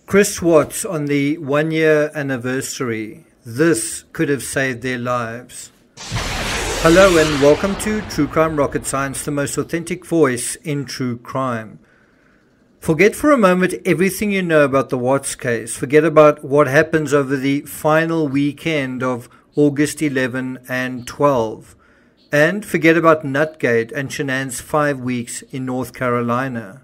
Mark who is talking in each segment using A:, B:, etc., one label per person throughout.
A: Chris Watts on the 1-year anniversary. This could have saved their lives. Hello and welcome to True Crime Rocket Science, the most authentic voice in true crime. Forget for a moment everything you know about the Watts case. Forget about what happens over the final weekend of August 11 and 12. And forget about Nutgate and Shanann's 5 weeks in North Carolina.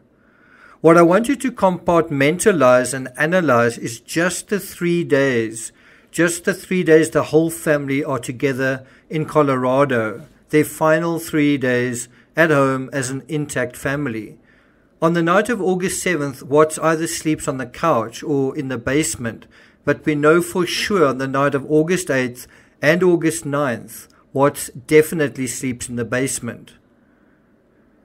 A: What I want you to compartmentalize and analyze is just the 3 days. Just the 3 days the whole family are together in Colorado. Their final 3 days at home as an intact family. On the night of August 7th, Watts either sleeps on the couch or in the basement. But we know for sure on the night of August 8th and August 9th, Watts definitely sleeps in the basement.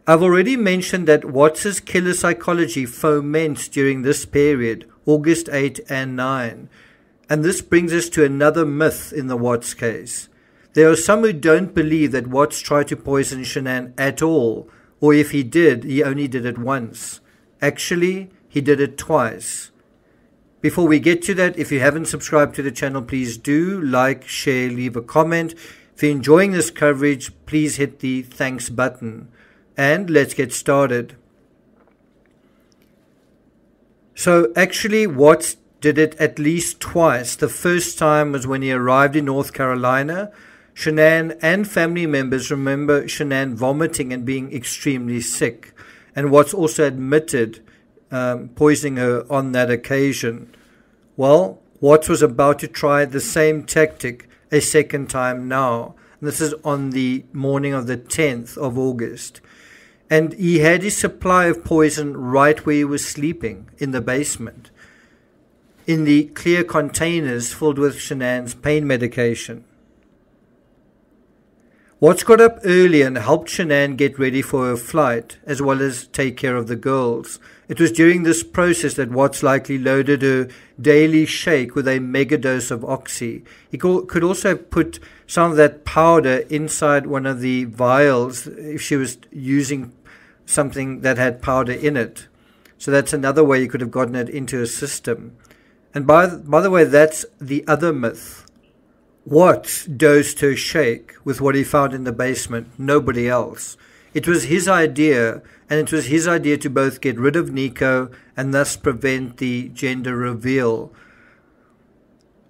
A: I've already mentioned that Watts's killer psychology foments during this period, August 8 and 9. And this brings us to another myth in the Watts case. There are some who don't believe that Watts tried to poison Shanann at all, or if he did, he only did it once. Actually, he did it twice. Before we get to that, if you haven't subscribed to the channel, please do like, share, leave a comment. If you're enjoying this coverage, please hit the thanks button. And let's get started. So actually, Watts did it at least twice. The first time was when he arrived in North Carolina. Shanann and family members remember Shanann vomiting and being extremely sick. And Watts also admitted poisoning her on that occasion. Well, Watts was about to try the same tactic a second time now. And this is on the morning of the 10th of August. And he had his supply of poison right where he was sleeping, in the basement, in the clear containers filled with Shanann's pain medication. Watts got up early and helped Shanann get ready for her flight, as well as take care of the girls. It was during this process that Watts likely loaded her daily shake with a megadose of oxy. He could also have put some of that powder inside one of the vials if she was using something that had powder in it. So that's another way you could have gotten it into her system. And by the way, that's the other myth. Watts dosed her shake with what he found in the basement, nobody else. It was his idea, and it was his idea to both get rid of Nico and thus prevent the gender reveal.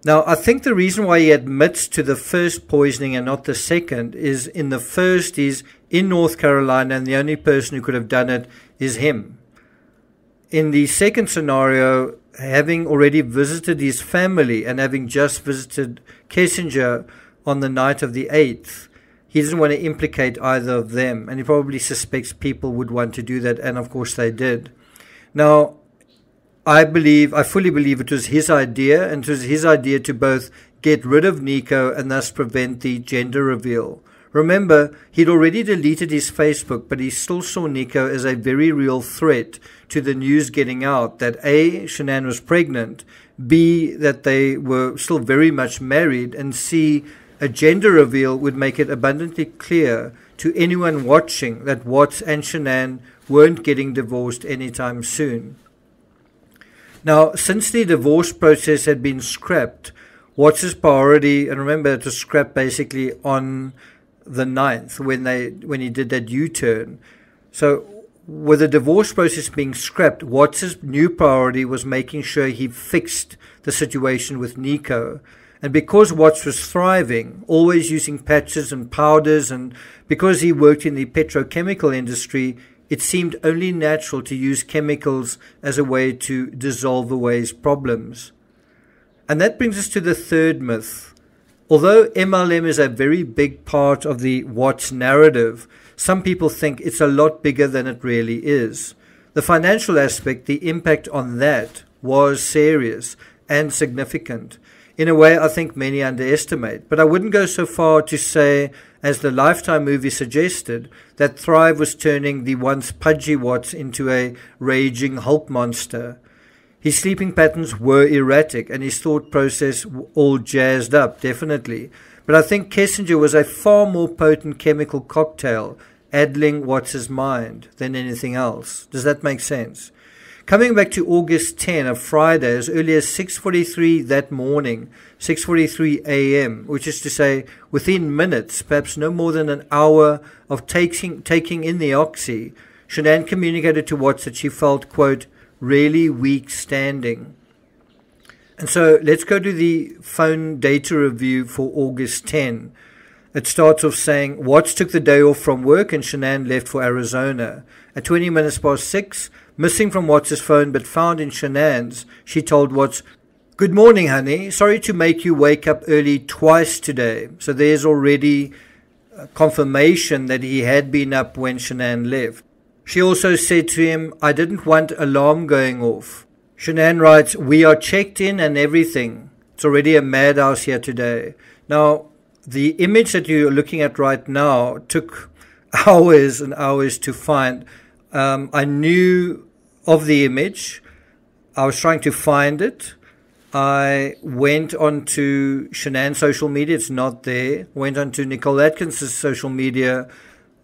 A: Now, I think the reason why he admits to the first poisoning and not the second is in the first he's in North Carolina and the only person who could have done it is him. In the second scenario, having already visited his family and having just visited Kessinger on the night of the 8th, he doesn't want to implicate either of them, and he probably suspects people would want to do that, and of course they did. Now, I fully believe it was his idea, and it was his idea to both get rid of Nico and thus prevent the gender reveal. Remember, he'd already deleted his Facebook, but he still saw Nico as a very real threat to the news getting out that A, Shanann was pregnant, B, that they were still very much married, and C, a gender reveal would make it abundantly clear to anyone watching that Watts and Shanann weren't getting divorced anytime soon. Now, since the divorce process had been scrapped, Watts's priority, and remember it was scrapped basically on the 9th when he did that U-turn. So with the divorce process being scrapped, Watts's new priority was making sure he fixed the situation with Nico. And because Watts was thriving, always using patches and powders, and because he worked in the petrochemical industry, it seemed only natural to use chemicals as a way to dissolve away his problems. And that brings us to the third myth. Although MLM is a very big part of the Watts narrative, some people think it's a lot bigger than it really is. The financial aspect, the impact on that was serious and significant. In a way, I think many underestimate. But I wouldn't go so far to say, as the Lifetime movie suggested, that Thrive was turning the once pudgy Watts into a raging Hulk monster. His sleeping patterns were erratic and his thought process all jazzed up, definitely. But I think Kessinger was a far more potent chemical cocktail, addling Watts's mind than anything else. Does that make sense? Coming back to August 10, a Friday, as early as 6:43 that morning, 6:43 a.m., which is to say within minutes, perhaps no more than an hour of taking in the oxy, Shanann communicated to Watts that she felt, quote, really weak standing. And so let's go to the phone data review for August 10. It starts off saying, Watts took the day off from work and Shanann left for Arizona. At 20 minutes past 6, missing from Watts' phone but found in Shanann's, she told Watts, good morning, honey. Sorry to make you wake up early twice today. So there's already confirmation that he had been up when Shanann left. She also said to him, I didn't want alarm going off. Shanann writes, we are checked in and everything. It's already a madhouse here today. Now, the image that you're looking at right now took hours and hours to find. I knew of the image. I was trying to find it. I went onto Shanann's social media. It's not there. Went onto Nicole Atkins' social media.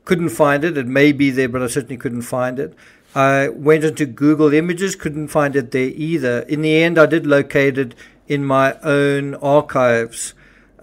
A: Couldn't find it. It may be there, but I certainly couldn't find it. I went into Google Images. Couldn't find it there either. In the end, I did locate it in my own archives.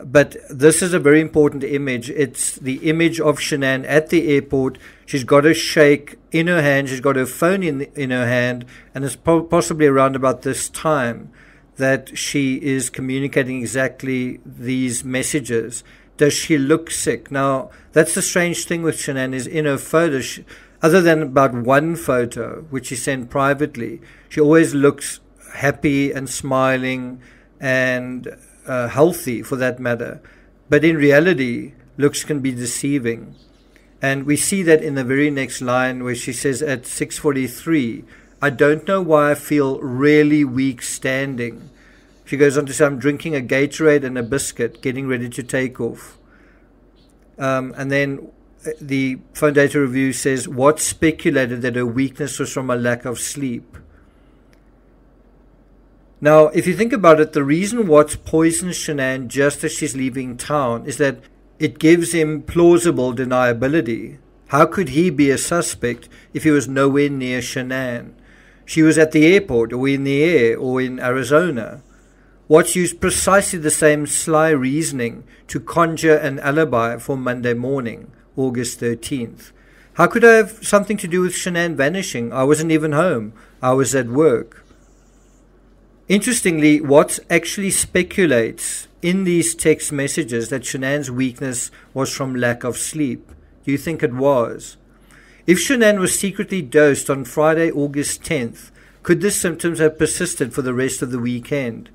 A: But this is a very important image. It's the image of Shanann at the airport. She's got a shake in her hand. She's got her phone in her hand. And it's possibly around about this time that she is communicating exactly these messages. Does she look sick? Now, that's the strange thing with Shanann is in her photos, other than about one photo, which she sent privately, she always looks happy and smiling and healthy for that matter. But in reality, looks can be deceiving. And we see that in the very next line where she says at 6:43, I don't know why I feel really weak standing. She goes on to say, I'm drinking a Gatorade and a biscuit, getting ready to take off. And then the phone data review says, Watts speculated that her weakness was from a lack of sleep. Now, if you think about it, the reason Watts poisons Shanann just as she's leaving town is that it gives him plausible deniability. How could he be a suspect if he was nowhere near Shanann? She was at the airport or in the air or in Arizona. Watts used precisely the same sly reasoning to conjure an alibi for Monday morning, August 13th. How could I have something to do with Shanann vanishing? I wasn't even home. I was at work. Interestingly, Watts actually speculates in these text messages that Shanann's weakness was from lack of sleep. Do you think it was? If Shanann was secretly dosed on Friday, August 10th, could the symptoms have persisted for the rest of the weekend?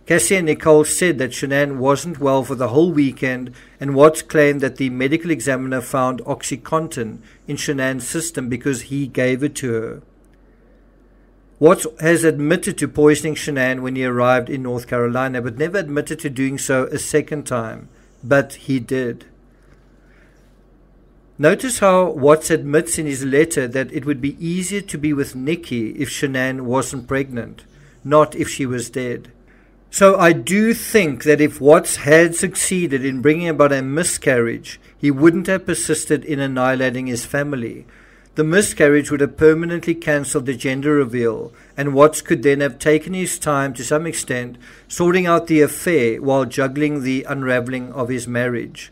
A: Cassie and Nicole said that Shanann wasn't well for the whole weekend, and Watts claimed that the medical examiner found OxyContin in Shanann's system because he gave it to her. Watts has admitted to poisoning Shanann when he arrived in North Carolina, but never admitted to doing so a second time. But he did. Notice how Watts admits in his letter that it would be easier to be with Nikki if Shanann wasn't pregnant, not if she was dead. So I do think that if Watts had succeeded in bringing about a miscarriage, he wouldn't have persisted in annihilating his family. The miscarriage would have permanently cancelled the gender reveal, and Watts could then have taken his time to some extent, sorting out the affair while juggling the unravelling of his marriage.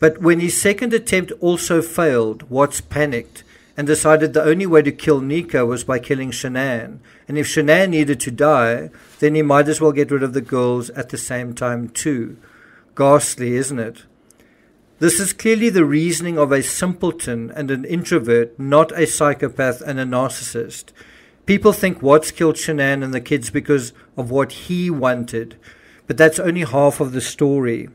A: But when his second attempt also failed, Watts panicked and decided the only way to kill Nika was by killing Shanann. And if Shanann needed to die, then he might as well get rid of the girls at the same time too. Ghastly, isn't it? This is clearly the reasoning of a simpleton and an introvert, not a psychopath and a narcissist. People think Watts killed Shanann and the kids because of what he wanted, but that's only half of the story.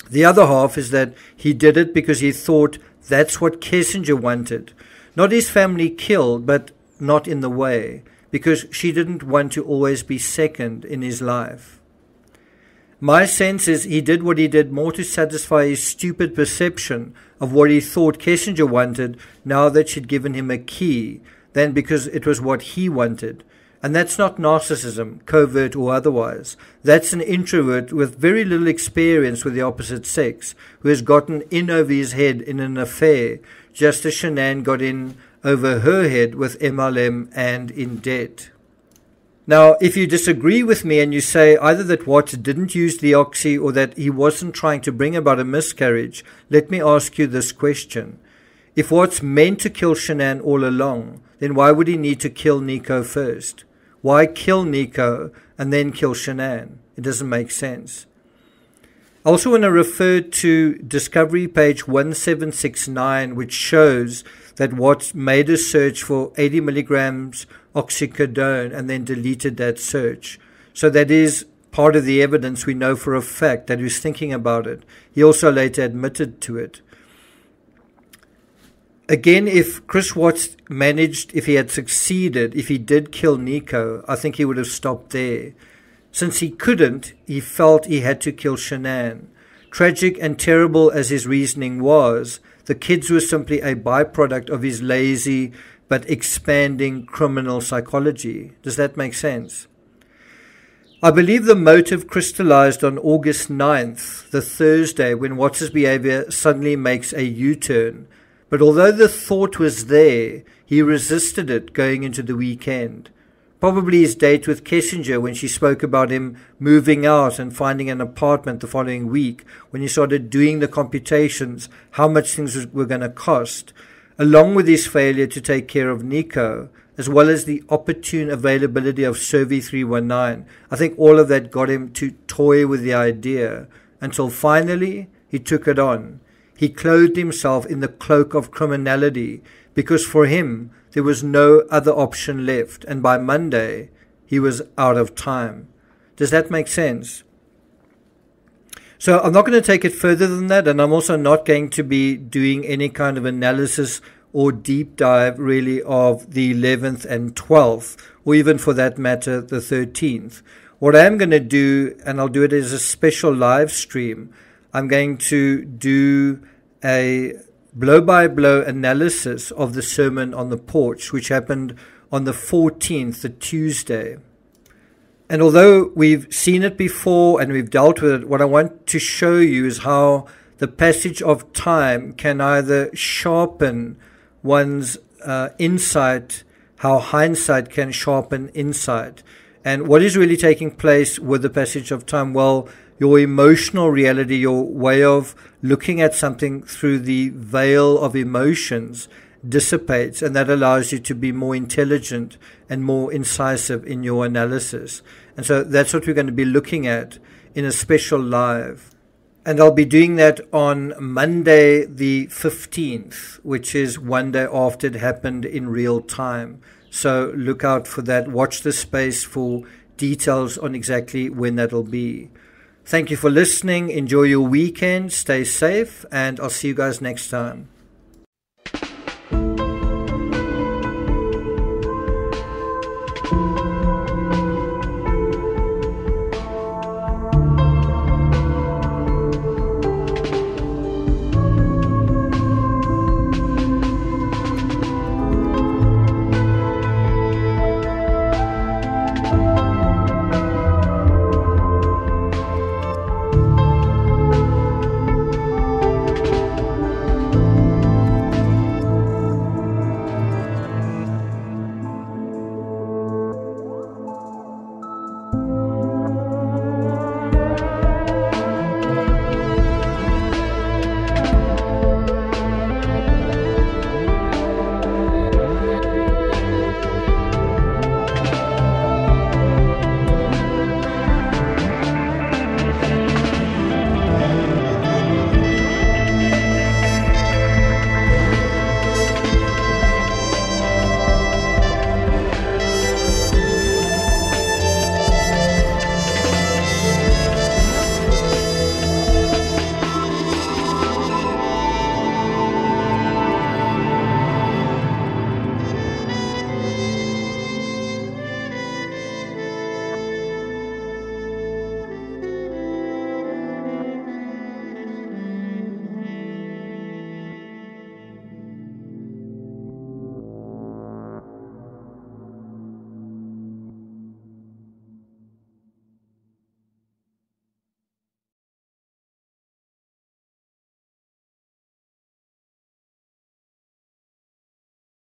A: The other half is that he did it because he thought that's what Kissinger wanted. Not his family killed, but not in the way, because she didn't want to always be second in his life. My sense is he did what he did more to satisfy his stupid perception of what he thought Kissinger wanted now that she'd given him a key, than because it was what he wanted. And that's not narcissism, covert or otherwise. That's an introvert with very little experience with the opposite sex, who has gotten in over his head in an affair, just as Shanann got in over her head with MLM and in debt. Now, if you disagree with me and you say either that Watts didn't use the oxy or that he wasn't trying to bring about a miscarriage, let me ask you this question. If Watts meant to kill Shanann all along, then why would he need to kill Nico first? Why kill Nico and then kill Shanann? It doesn't make sense. I also want to refer to Discovery page 1769, which shows that Watts made a search for 80 milligrams oxycodone and then deleted that search. So that is part of the evidence. We know for a fact that he was thinking about it. He also later admitted to it. Again, if Chris Watts managed, if he had succeeded, if he did kill Nico, I think he would have stopped there. Since he couldn't, he felt he had to kill Shanann. Tragic and terrible as his reasoning was, the kids were simply a byproduct of his lazy but expanding criminal psychology. Does that make sense? I believe the motive crystallized on August 9th, the Thursday, when Watts' behavior suddenly makes a U-turn. But although the thought was there, he resisted it going into the weekend. Probably his date with Kessinger when she spoke about him moving out and finding an apartment the following week, when he started doing the computations, how much things were going to cost, along with his failure to take care of Nico, as well as the opportune availability of Survey 319. I think all of that got him to toy with the idea until finally he took it on. He clothed himself in the cloak of criminality because for him there was no other option left, and by Monday he was out of time. Does that make sense? So I'm not going to take it further than that, and I'm also not going to be doing any kind of analysis or deep dive really of the 11th and 12th, or even for that matter the 13th. What I am going to do, and I'll do it as a special live stream, I'm going to do a blow-by-blow analysis of the Sermon on the Porch, which happened on the 14th, the Tuesday. And although we've seen it before and we've dealt with it, what I want to show you is how the passage of time can either sharpen one's insight, how hindsight can sharpen insight. And what is really taking place with the passage of time? Well, your emotional reality, your way of looking at something through the veil of emotions dissipates, and that allows you to be more intelligent and more incisive in your analysis. And so that's what we're going to be looking at in a special live. And I'll be doing that on Monday the 15th, which is one day after it happened in real time. So look out for that. Watch the space for details on exactly when that'll be. Thank you for listening. Enjoy your weekend. Stay safe, and I'll see you guys next time.